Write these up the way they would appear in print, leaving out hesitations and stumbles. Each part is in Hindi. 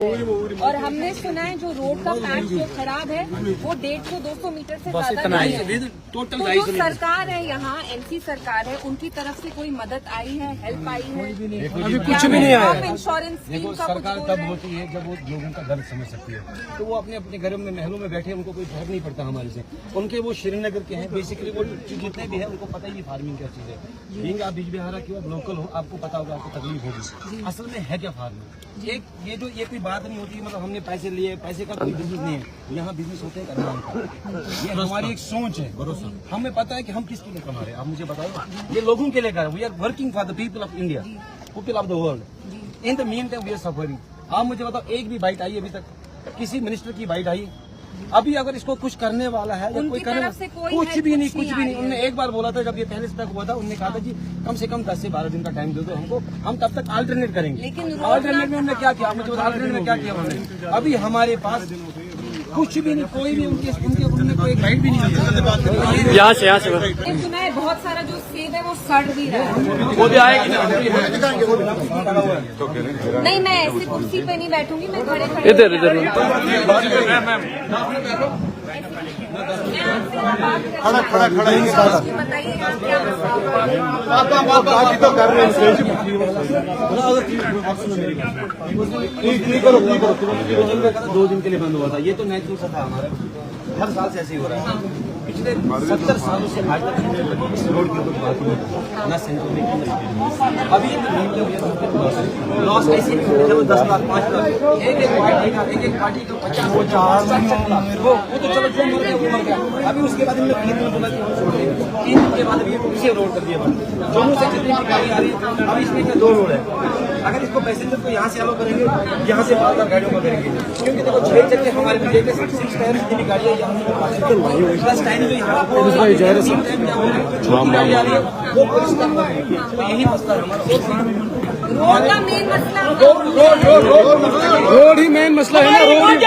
और हमने सुना है जो रोड का पैच जो खराब है वो 150-200 मीटर से ज्यादा नहीं है। तो जो सरकार है यहाँ एमसी सरकार है, उनकी तरफ से कोई मदद आई है, हेल्प आई है? अभी कुछ भी नहीं आया। इंश्योरेंस देखो, सरकार तब होती है जब वो लोगों का दर्द समझ सकती है। तो वो अपने अपने घरों में महलों में बैठे, उनको कोई फर्क नहीं पड़ता हमारे से। उनके वो श्रीनगर के हैं, बेसिकली वो जितने भी है उनको पता ही फार्मिंग क्या चीज है। बीइंग आप बीज बिहारा की लोकल हो, आपको पता होगा, आपको तकलीफ होगी। असल में है क्या फार्मिंग? ये कोई बात नहीं होती, मतलब हमने पैसे लिए, पैसे का कोई बिजनेस नहीं है। यहाँ बिजनेस होते हैं करना का। ये हमारी एक सोच है, भरोसा। हमें पता है कि हम किसके लिए कमा रहे हैं। आप मुझे बताओ, ये लोगों के लिए कर रहे हैं। We are working for the people of India, people of the world. In the meantime we are suffering. आप मुझे बताओ, एक भी बाइट आई अभी तक? किसी मिनिस्टर की बाइट आई? अभी अगर इसको कुछ करने वाला है या कोई करने, कुछ भी नहीं, कुछ भी नहीं। उन्होंने एक बार बोला था, जब ये पहले स्टक हुआ था, उन्होंने कहा था जी कम से कम 10 से 12 दिन का टाइम दे दो हमको, हम तब तक अल्टरनेट करेंगे। अल्टरनेट में उन्होंने क्या किया? मुझे अल्टरनेट में क्या किया उन्होंने? अभी हमारे पास कुछ भी नहीं, कोई भी उनने कोई गाइड भी नहीं दिया। यहाँ से सुना है बहुत सारा जो सेब है वो सड़ भी रहा है। वो भी आएगी ना? नहीं, मैं ऐसी कुर्सी पे नहीं बैठूंगी, मैं खड़े खड़े इधर खड़ा बताइए तो कर रहे हैं। करो 2 दिन के लिए बंद हुआ था। ये तो नेचुरल सा था हमारा, हर साल से ऐसे ही हो रहा है। पिछले 70 सालों से आज तक इस रोड की कोई बात नहीं होती, ना सेंटर में। अभी लॉस ऐसे नहीं होता, जब 10 लाख 5 लाख एक पार्टी का 50 वो तो चलो जो मर गया वो मर गया। अभी उसके बाद हमने 3 दिन बोला कि हम छोड़ देंगे। 3 दिन के बाद पीछे रोड कर दिया बंद। जम्मू से जितनी भी गाड़ी आ रही है, अभी इसमें क्या 2 रोड है। अगर इसको पैसेंजर को यहाँ से अलो करेंगे, यहाँ से बार गाड़ियों को करेंगे, क्योंकि देखो 6 चक्के हमारे में लेके 6 टायर जितनी भी गाड़ियाँ प्लस टाइम जो यहाँ छोटी गाड़ी आ रही है वो तो यही मसला है हमारा। रोड का मेन मसला, रोड ही मेन मसला है ना। रोड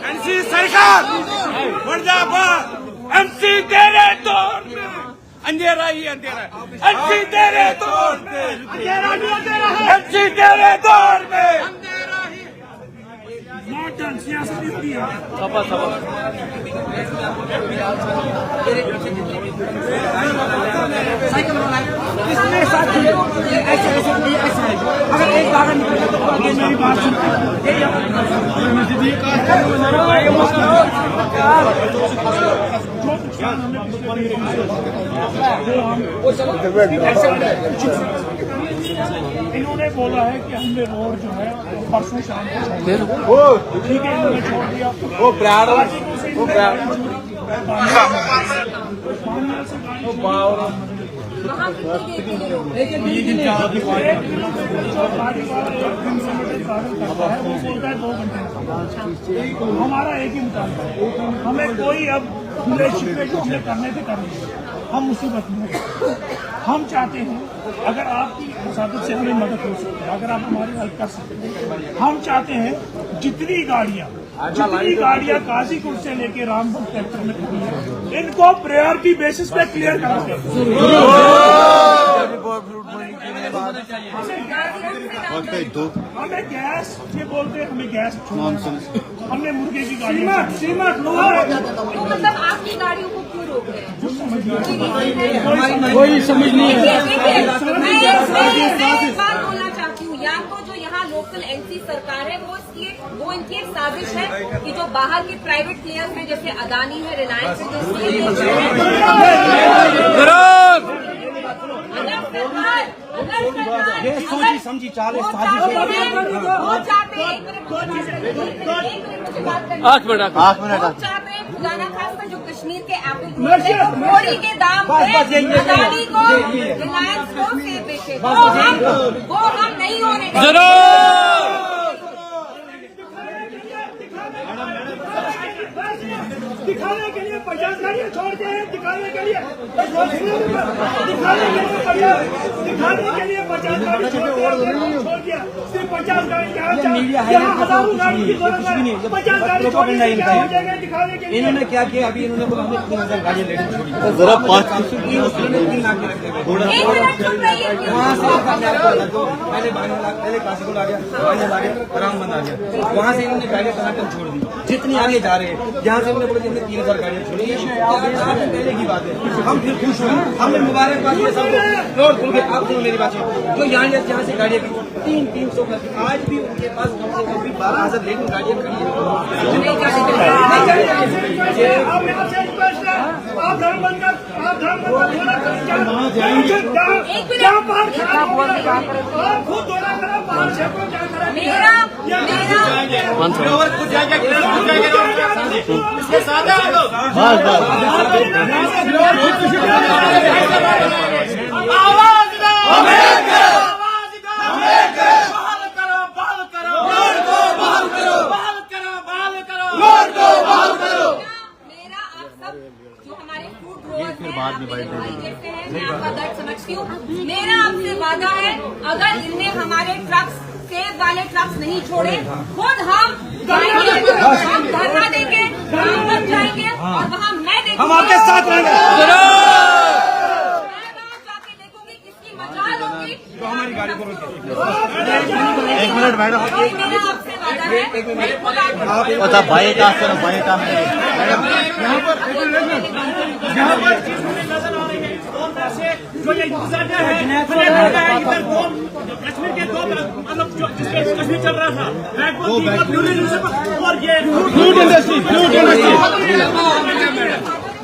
एमसी सरकार मुर्दाबाद। एमसी तेरे दौर में अंधेरा ही अंधेरा है। एमसी तेरे दौर में अंधेरा ही अंधेरा है। एमसी तेरे दौर में अंधेरा ही। मॉडर्न सियासत इसकी है। इसमें साथ ऐसे अगर एक गाड़ी निकल तो आगे मेरी बात इन्होंने बोला है कि हमने रोड जो है परसों शाम को ठीक है, इन्होंने छोड़ दिया। हमारा एक ही मुताबिक है, हमें कोई अब कुछ करने से करने, हम मुसीबत में हम चाहते हैं अगर आपकी मसादत से हमें मदद हो सकती है, अगर आप हमारी हेल्प कर सकते हैं। हम चाहते हैं जितनी गाड़ियाँ काजीपुर से लेके रामबन सेक्टर में खड़ी है, इनको प्रायोरिटी बेसिस पे क्लियर करना हमें गैस, ये बोलते हैं हमें गैस, हमने मुर्गे की गाड़ी तो मतलब आपकी गाड़ियों को क्यों रोक रहे हैं? कोई समझ नहीं है। मैं एक बात बोलना चाहती हूँ, या तो जो यहाँ लोकल एमसी सरकार है वो इनकी एक साजिश है कि जो बाहर के प्राइवेट प्लेयर्स हैं जैसे अदानी है, रिलायंस ये सोची समझी चाल है, साजिश है। 8 मिनट खुदाना खास्ता जो कश्मीर के एप्पल मोड़ी के दाम पे अदानी को, रिलायंस को सेब बेचे, वो हम नहीं होने दिखाने के लिए सिर्फ 50 गाड़ियाँ छोड़ के दिखाने के लिए 50 गाड़ी छोड़ दिया, सिर्फ 50 गाड़ी यहाँ हजारों गाड़ी की जरूरत है, 50 गाड़ी छोड़ने से क्या हो जाएगा दिखाने के लिए। इन्होंने क्या किया? अभी इन्होंने बोला हमें 3000 गाड़ियाँ लेनी छोड़ी, जरा 5 वहाँ से पहले क्लासिकल आ गया, फाइनल आ गया, रामबन आ गया, वहाँ से इन्होंने गाड़ियाँ टनाटन छोड़ दी। जितनी आगे जा रहे हैं, जहाँ से उन्होंने बोला हमने 3000 गाड़ियाँ छोड़ी, ये पहले की बात है। हम फिर खुश हुए, हमने मुबारकबाद दिया सबको, रोड खुल के। आप सुनो मेरी बात, जो यहाँ से गाड़ियाँ 300 आज भी उनके पास कम से कम 12,000 लेकिन गाड़ियाँ खड़ी है। आप धर्म बनकर खुद दौरा करा, बाहर से क्या करा। इसके साथ आवाज दो, आवाज दो, बहाल करो, बहाल करो, रोड को बहाल करो, बहाल करो, बहाल करो, रोड को बहाल करो। मेरा आप सब जो हमारे फूड ग्रोअर्स हैं, आप मेरे भाई जैसे हैं, मैं आपका दर्द समझती हूँ। मेरा आपसे वादा है, अगर इनने हमारे ट्रक्स सेब वाले ट्रक्स नहीं छोड़े, खुद हम धरना देंगे, राम बन जाएंगे और वहाँ मैं देखूंगी, हम आपके साथ रहेंगे। मैं वहाँ जाके देखूंगी किसकी मजाल होगी तो हमारी गाड़ी को रोके। 1 मिनट मैडम, मेरा आपसे वादा है। बता भाई का करो, भाई का यहाँ पर नजर आ रही है जो ये गुजरना है, इधर कश्मीर के 2 मतलब जो कश्मीर चल रहा था और ये फ्लूड इंडस्ट्री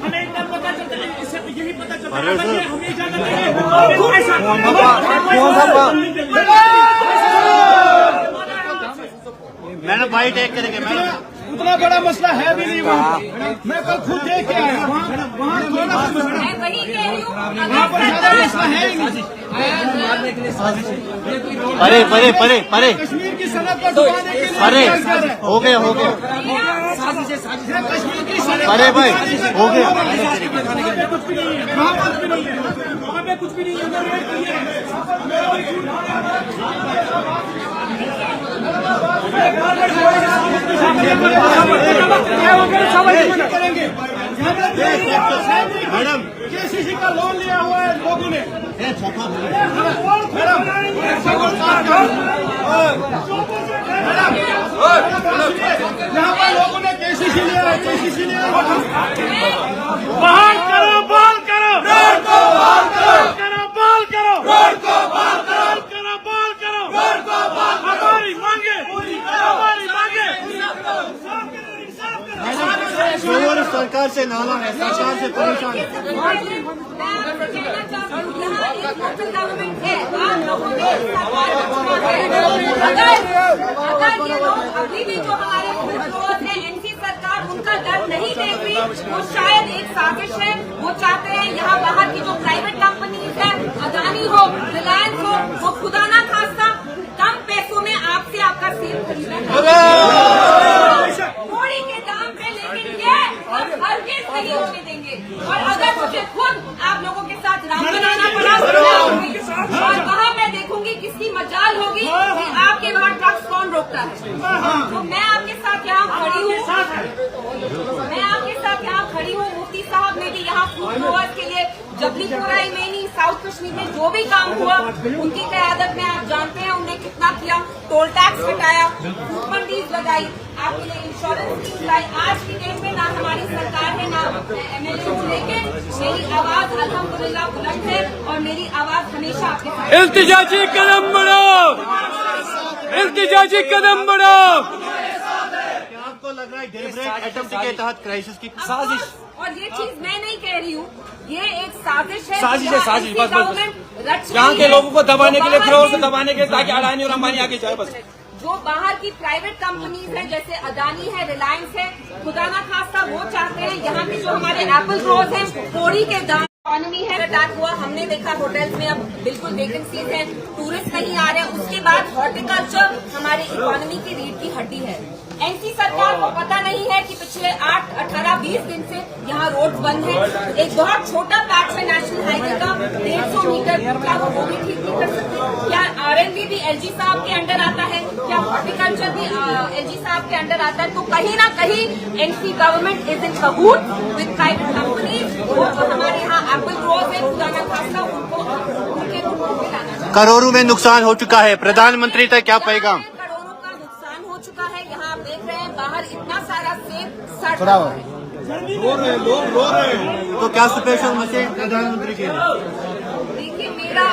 हमें इतना पता चलता है, इससे यही पता चलता है हमें इजाजत मैडम भाई टेक करेंगे मैडम। उतना बड़ा मसला है भी नहीं वहाँ, मैं कल खुद देख के आया वहाँ मैं वही कह रही हूँ, मसला है ही नहीं। परे परे परे परे कश्मीर की सनत को डुबाने के लिए परे हो गया कश्मीर की सनत परे भाई हो गया। वहाँ कुछ भी नहीं है, वहाँ कुछ भी नहीं है, वहाँ पे कुछ भी नहीं है। मैडम केसीसी का लोन लिया हुआ है लोगों ने, यहाँ पर लोगों ने केसीसी लिया है, केसीसी लिया है। बहाल करो, बहाल करो, रोड को बहाल करो, बहाल करो, रोड को बहाल करो, बहाल करो, रोड को बहाल करो। हमारी मांगे, हमारी मांगे शोर सरकार से नाला है, सरकार से परेशान है। अगर ये लोग अभी भी जो हमारे एनसी सरकार उनका डर नहीं देख रही, वो शायद एक साजिश है। वो चाहते हैं यहाँ बाहर की जो प्राइवेट कंपनीज है, अदानी हो, रिलायंस हो, वो खुदा ना खास्ता कम पैसों में आपसे आपका सेब खरीदना थोड़ी के दाम पे, लेकिन ये और हरगिज़ नहीं होने देंगे। और अगर मुझे खुद आप लोगों के साथ राम बनाना पड़ा और वहाँ मैं देखूंगी किसकी मजाल होगी कि आपके वहाँ ट्रक्स कौन रोकता है। तो मैं आपके साथ यहाँ खड़ी हूँ, मुफ्ती साहब ने भी यहाँ फूड ग्रोअर्स के लिए जबलीपुरा में नहीं, साउथ कश्मीर में जो भी काम हुआ उनकी क़यादत में आप जानते हैं उन्हें कितना किया, टोल टैक्स हटाया, फूड मंडीज लगाई, आपके लिए इंश्योरेंस स्कीम लाई। आज की डेट में ना हमारी सरकार है ना MLA, लेकिन मेरी आवाज अल्हम्दुलिल्लाह बुलंद है और मेरी आवाज हमेशा आपके साथ। इल्तिजाजी कदम बढ़ाओ, इल्तिजाजी कदम बढ़ाओ। आपको लग रहा है डेब्रेक एटम्स के तहत क्राइसिस की साजिश, और ये चीज मैं नहीं कह रही हूँ, ये एक साजिश है, साजिश है, साजिश, बस गवर्नमेंट रच यहाँ रही के है। लोगों को दबाने के लिए, फिर से जो दबाने के लिए, ताकि अडानी और अंबानी आगे जाए। बस जो बाहर की प्राइवेट कंपनीज है जैसे अदानी है, रिलायंस है, खुदा ना खास्ता वो चाहते हैं यहाँ के जो हमारे एप्पल ग्रोवर्स हैं थोड़ी के दाम इकोनॉमी है। अटैक हुआ, हमने देखा होटल्स में अब बिल्कुल वैकेंसीज है, टूरिस्ट नहीं आ रहे हैं। उसके बाद हॉर्टिकल्चर हमारी इकोनॉमी की रीढ़ की हड्डी है। एनसी सरकार को पता नहीं है कि पिछले 8, 18, 20 दिन से यहाँ रोड बंद है। एक बहुत छोटा पैच है नेशनल हाईवे का 150 मीटर, क्या वो भी ठीक नहीं कर सकते? क्या R&D भी एलजी साहब के अंडर आता है? क्या हॉर्टिकल्चर भी एलजी साहब के अंडर आता है? तो कहीं ना कहीं एनसी गवर्नमेंट इज इन कबूत विद प्राइवेट कंपनीज। वो हमारे यहाँ एप्पल ग्रोव है, खुदाना खासा उनको उनके रूपों में लाना चाहिए। करोड़ों में नुकसान हो चुका है, प्रधानमंत्री तक क्या पैगाम? करोड़ों का नुकसान हो चुका है। यहाँ आप देख रहे हैं बाहर इतना सारा सेब सड़ रहा है। तो क्या स्पेशल मैसेज प्रधानमंत्री के लिए? देखिए, मेरा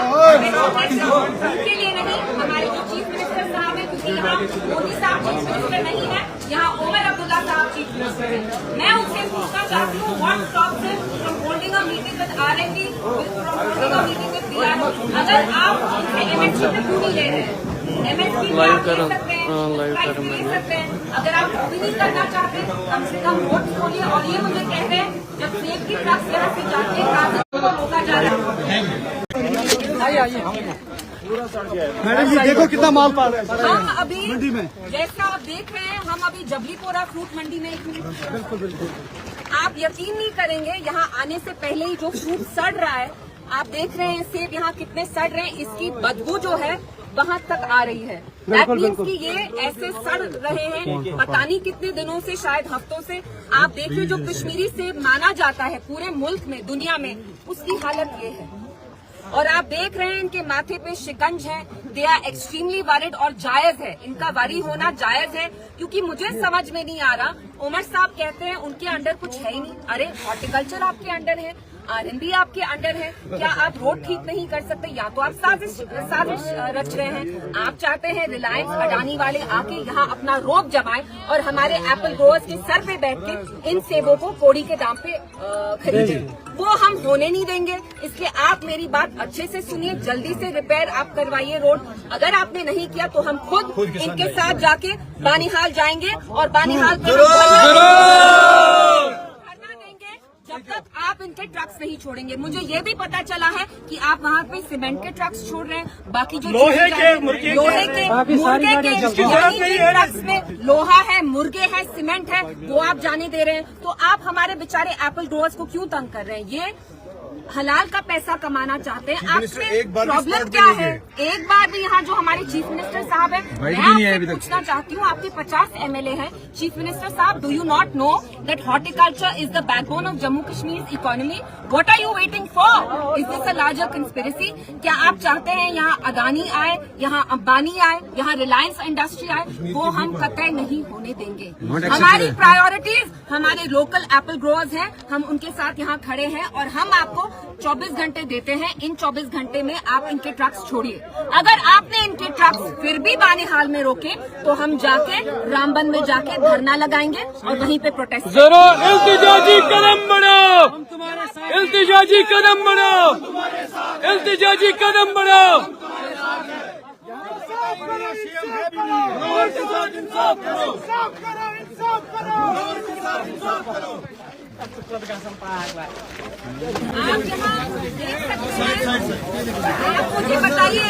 उनके लिए नहीं, हमारे जो चीफ मिनिस्टर साहब है, क्योंकि यहाँ मोदी साहब चीफ मिनिस्टर नहीं है, यहाँ उमर अब्दुल्ला साहब चीफ मिनिस्टर है। मैं उनसे पूछना चाहती हूँ, what stops him from holding a meeting with R&D, from holding a meeting with BRO? अगर आप उनसे MSP पे क्यों नहीं ले रहे हैं? MSP पे आप ले सकते हैं, प्राइस ले सकते हैं। अगर आप वो भी नहीं करना चाहते, कम से कम वोट खोलिए। और ये मुझे कह रहे हैं, जब सेब की ट्रक यहाँ से जाते हैं, ट्रांजिट को रोका जा रहा है। मैडम जी देखो कितना माल पा रहे हैं। हम अभी मंडी में जैसा आप देख रहे हैं, हम अभी जबलीपोरा फ्रूट मंडी में बिल्कुल आप यकीन नहीं करेंगे, यहाँ आने से पहले ही जो फ्रूट सड़ रहा है, आप देख रहे हैं सेब यहाँ कितने सड़ रहे हैं। इसकी बदबू जो है वहाँ तक आ रही है। दैट मीन्स कि ये ऐसे सड़ रहे हैं पता नहीं कितने दिनों से, शायद हफ्तों से। आप देखिए, जो कश्मीरी सेब माना जाता है पूरे मुल्क में, दुनिया में, उसकी हालत ये है। और आप देख रहे हैं इनके माथे पे शिकंज है। दे आर एक्सट्रीमली वरिड, और जायज है, इनका वरी होना जायज है। क्योंकि मुझे समझ में नहीं आ रहा, उमर साहब कहते हैं उनके अंडर कुछ है ही नहीं। अरे हॉर्टिकल्चर आपके अंडर है, R&D आपके अंडर है, क्या आप रोड ठीक नहीं कर सकते? या तो आप साजिश रच रहे हैं। आप चाहते हैं रिलायंस अडानी वाले आके यहाँ अपना रोब जमाएं और हमारे एप्पल ग्रोवर्स के सर पे बैठ के इन सेबों को कौड़ी के दाम पे खरीदें। वो हम होने नहीं देंगे। इसलिए आप मेरी बात अच्छे से सुनिए, जल्दी से रिपेयर आप करवाइए रोड। अगर आपने नहीं किया तो हम खुद इनके साथ जाके बानिहाल जाएंगे और बानिहाल पे जब तक आप इनके ट्रक्स नहीं छोड़ेंगे। मुझे ये भी पता चला है कि आप वहाँ पे सीमेंट के ट्रक्स छोड़ रहे हैं, बाकी जो लोहे के मुर्गे के ट्रक्स में लोहा है, मुर्गे है, सीमेंट है, वो आप जाने दे रहे हैं। तो आप हमारे बेचारे एप्पल ग्रोवर्स को क्यों तंग कर रहे हैं? ये हलाल का पैसा कमाना चाहते हैं। आपसे प्रॉब्लम क्या है? एक बार भी यहाँ जो हमारे चीफ मिनिस्टर साहब है, मैं आपसे पूछना चाहती हूँ, आपके 50 MLA हैं। चीफ मिनिस्टर साहब, do you not know that horticulture is the backbone of Jammu Kashmir economy? What are you waiting for? Is this a larger conspiracy? क्या आप चाहते हैं यहाँ अदानी आए, यहाँ अंबानी आए, यहाँ रिलायंस इंडस्ट्री आए? वो हम कतई नहीं होने देंगे। हमारी प्रायोरिटीज हमारे लोकल एप्पल ग्रोवर्स हैं, हम उनके साथ यहाँ खड़े हैं और हम आपको 24 घंटे देते हैं। इन 24 घंटे में आप इनके ट्रक्स छोड़िए। अगर आपने इनके ट्रक्स फिर भी बानिहाल में रोके तो हम जाके रामबन में जाके धरना लगाएंगे और वहीं पे प्रोटेस्ट। जरा इल्तिजाजी कदम बढ़ाओ, इल्तिजाजी कदम बढ़ाओ, इल्तिजाजी कदम बढ़ाओ। आप यहाँ देख सकते हैं। आप मुझे बताइए,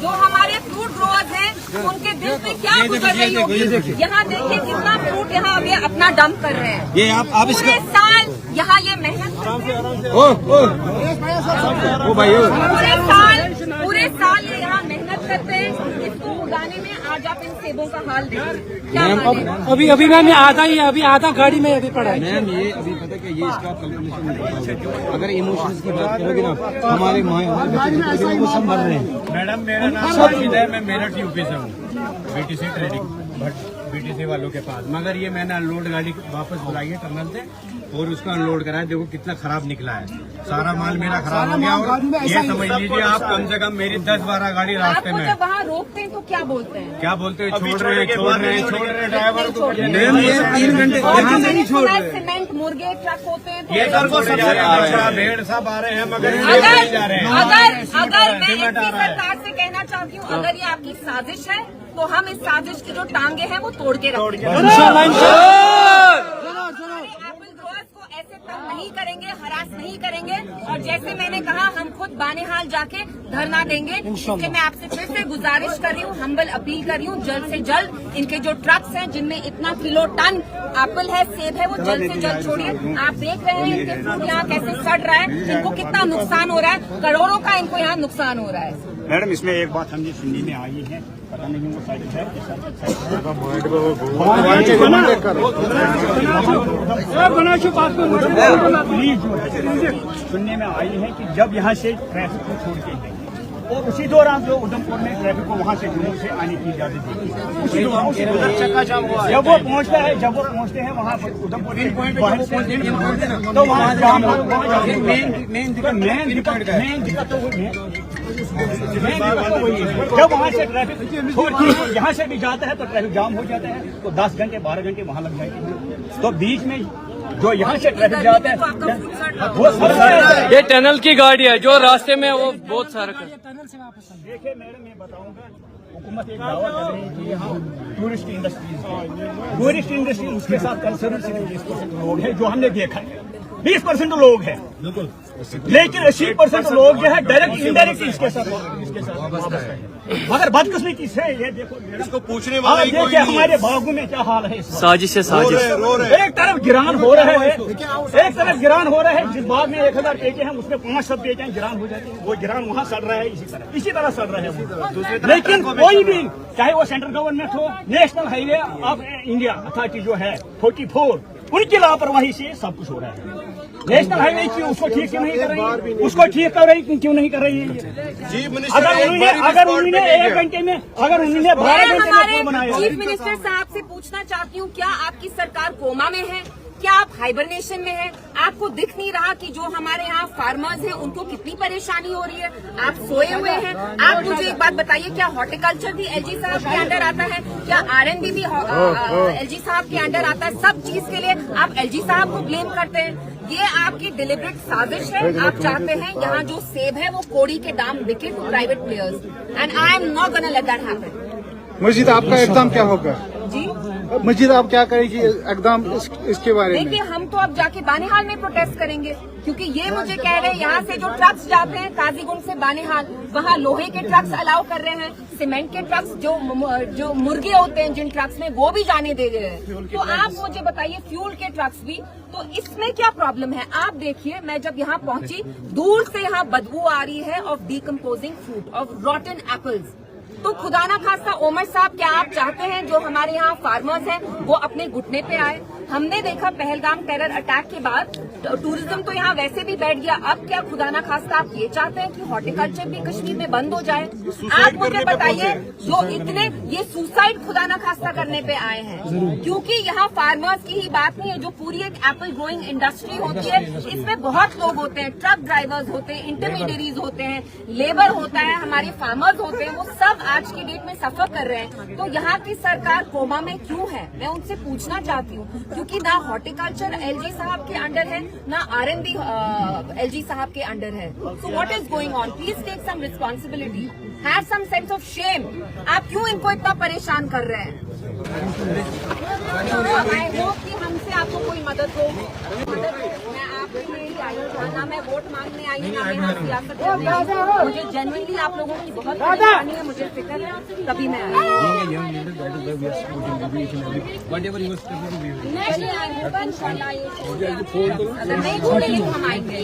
जो हमारे फ्रूट ग्रोवर्स हैं उनके दिल पे क्या गुजर रही होगी? यहाँ देखिए कितना फ्रूट यहाँ अभी अपना डंप कर रहे हैं। ये आप पूरे साल यहाँ ये मेहनत करते हैं। पूरे साल ये यहाँ मेहनत करते हैं, इसको उगाने में आज आप इन सेबों का हाल देखिए क्या हाल है। अभी मैम अभी आधा गाड़ी में अभी पड़ा है। मैम ये अभी पता क्या, ये इसका कैलकुलेशन नहीं होगा। अगर इमोशंस की बात करोगे ना, हमारे बच्चे वो सब मर रहे हैं। मैडम मेरा नाम राशिद है, मैं मेरठ यूपी से हूँ, BTC ट्रेडिंग बट BTC वालों के पास। मगर ये मैंने अनलोड गाड़ी वापस बुलाई है टर्नल से और उसको अनलोड कराया। देखो कितना खराब निकला है, सारा माल मेरा खराब हो गया। और ये समझ लीजिए आप, कम से कम मेरी 10-12 गाड़ी रास्ते में। जब वहाँ रोकते हैं तो क्या बोलते हैं? क्या बोलते हैं? छोड़ रहे हैं ड्राइवर को। मैम ये 3 घंटे यहाँ से नहीं छोड़ रहे। सीमेंट मुर्गे ट्रक होते हैं, ये सर को भेड़ सब आ रहे हैं, मगर अगर मैं इनकी सरकार से कहना चाहती हूँ, अगर ये आपकी साजिश है तो हम इस साजिश की जो टांगे हैं वो तोड़ के रखेंगे। एप्पल ग्रोवर्स को ऐसे नहीं करेंगे, हरास नहीं करेंगे। और जैसे मैंने कहा, हम खुद बानेहाल जाके धरना देंगे। इसलिए मैं आपसे फिर से गुजारिश कर रही हूँ, हम्बल अपील कर रही हूँ, जल्द से जल्द इनके जो ट्रक्स हैं जिनमें इतना किलो टन एप्पल है, सेब है, वो जल्द से जल्द छोड़िए। आप देख रहे हैं इनके फ्रूट यहाँ कैसे सड़ रहा है, इनको कितना नुकसान हो रहा है, करोड़ों का इनको यहाँ नुकसान हो रहा है। मैडम, इसमें एक बात हमने सुनने में आई है, पता नहीं वो साइड है सुनने में आई है कि जब यहाँ से ट्रैफिक को छोड़ते हैं और उसी दौरान जो उधमपुर में ट्रैफिक को वहाँ से जुनून से आने की इजाजत दी, उसी दौरान जब वो पहुँचते हैं वहाँ उधमपुर तो वहाँ जाम मेन दिक्कत तो वही है। जब वहाँ से ट्रैफिक यहाँ से भी जाता है तो ट्रैफिक जाम हो जाता है, तो 10 घंटे 12 घंटे वहाँ लग जाएंगे। तो बीच में जो यहाँ से ट्रैफिक जाता है वो ये टनल की गाड़ी है, जो रास्ते में वो बहुत सारा। देखिए मैडम, मैं बताऊंगा, हुकूमत एक दावा कर रही है कि यहाँ टूरिस्ट इंडस्ट्री उसके साथ कल्चरल 20% लोग हैं, जो हमने देखा है 20% लोग हैं, लेकिन 80% लोग जो है डायरेक्ट इंडायरेक्ट इसके साथ वाबस्ता है। मगर बदकिस्मती से ये देखो, इसको पूछने वाला ही देखिए हमारे बागों में क्या हाल है। साजिश है, साजिश। एक तरफ गिरान हो रहा है, जिस बाग में 1000 पेचे हैं उसमें 500 पेचे गिरान हो जाते हैं, वो गिरान वहाँ सड़ रहा है, इसी तरह सड़ रहा है। लेकिन कोई भी, चाहे वो सेंट्रल गवर्नमेंट हो, national highway of India authority जो है 44, उनकी लापरवाही से सब कुछ हो रहा है। नेशनल हाईवे की उसको ठीक क्यों नहीं कर रही है, उसको ठीक कर रही क्यों नहीं कर रही है। अगर उन्होंने 1 घंटे में, अगर उन्होंने 12 घंटे में बनाया। चीफ मिनिस्टर साहब से पूछना चाहती हूँ, क्या आपकी सरकार कोमा में है? क्या आप हाइबरनेशन में हैं? आपको दिख नहीं रहा कि जो हमारे यहाँ फार्मर्स हैं उनको कितनी परेशानी हो रही है? आप सोए हुए हैं। आप मुझे एक बात बताइए, क्या हॉर्टिकल्चर भी एलजी साहब के अंडर आता है? क्या आरएनबी भी एलजी साहब के अंडर आता है? सब चीज के लिए आप एलजी साहब को ब्लेम करते हैं। ये आपकी डिलिबरेट साजिश है। आप चाहते हैं यहाँ जो सेब है वो कोड़ी के दाम बिके to private players, and I am not gonna let that happen. मस्जिद आपका एकदम क्या होगा जी? मस्जिद आप क्या करेगी एकदम इसके बारे में? देखिए, हम तो अब जाके बानेहाल में प्रोटेस्ट करेंगे, क्योंकि ये मुझे कह रहे हैं यहाँ से जो ट्रक्स जाते हैं काजीगुंड से बानेहाल, वहाँ लोहे के ट्रक्स अलाउ कर रहे हैं, सीमेंट के ट्रक्स जो मुर्गे होते हैं जिन ट्रक्स में, वो भी जाने दे रहे हैं। तो आप मुझे बताइए, फ्यूल के ट्रक्स भी, तो इसमें क्या प्रॉब्लम है? आप देखिए, मैं जब यहाँ पहुंची, दूर से यहाँ बदबू आ रही है of decomposing fruit, of रॉटन apples. तो खुदा ना खास्ता उमर साहब, क्या आप चाहते हैं जो हमारे यहाँ फार्मर्स हैं वो अपने घुटने पे आए? हमने देखा पहलगाम टेरर अटैक के बाद टूरिज्म तो यहाँ वैसे भी बैठ गया, अब क्या खुदा ना खास्ता आप ये चाहते हैं कि हॉर्टिकल्चर भी कश्मीर में बंद हो जाए? आप मुझे बताइए, जो इतने ये सुसाइड खुदा ना खास्ता करने पे आए हैं, क्योंकि यहाँ फार्मर्स की ही बात नहीं है, जो पूरी एक एप्पल ग्रोइंग इंडस्ट्री होती है, इसमें बहुत लोग होते हैं, ट्रक ड्राइवर्स होते हैं, इंटरमीडियरीज होते हैं, लेबर होता है, हमारे फार्मर्स होते हैं, वो सब आज की डेट में सफर कर रहे हैं। तो यहाँ की सरकार कोमा में क्यों है? मैं उनसे पूछना चाहती हूँ, क्योंकि ना हॉर्टिकल्चर एलजी साहब के अंडर है, ना आरएनबी एलजी साहब के अंडर है। So what is going on? Please take some responsibility, have some sense of shame. आप क्यों इनको इतना परेशान कर रहे हैं? आई होप कि हमसे आपको कोई मदद हो। मैं आपके लिए ही आई हूँ, ना मैं वोट मांगने आई हूँ, ना मैं यहाँ सियासत करने आई हूँ। मुझे जेन्युइनली आप लोगों की बहुत परेशानी है, मुझे फिक्र है, तभी मैं आई हूँ। नहीं, अगर नहीं छोड़ेंगे हम आएंगे।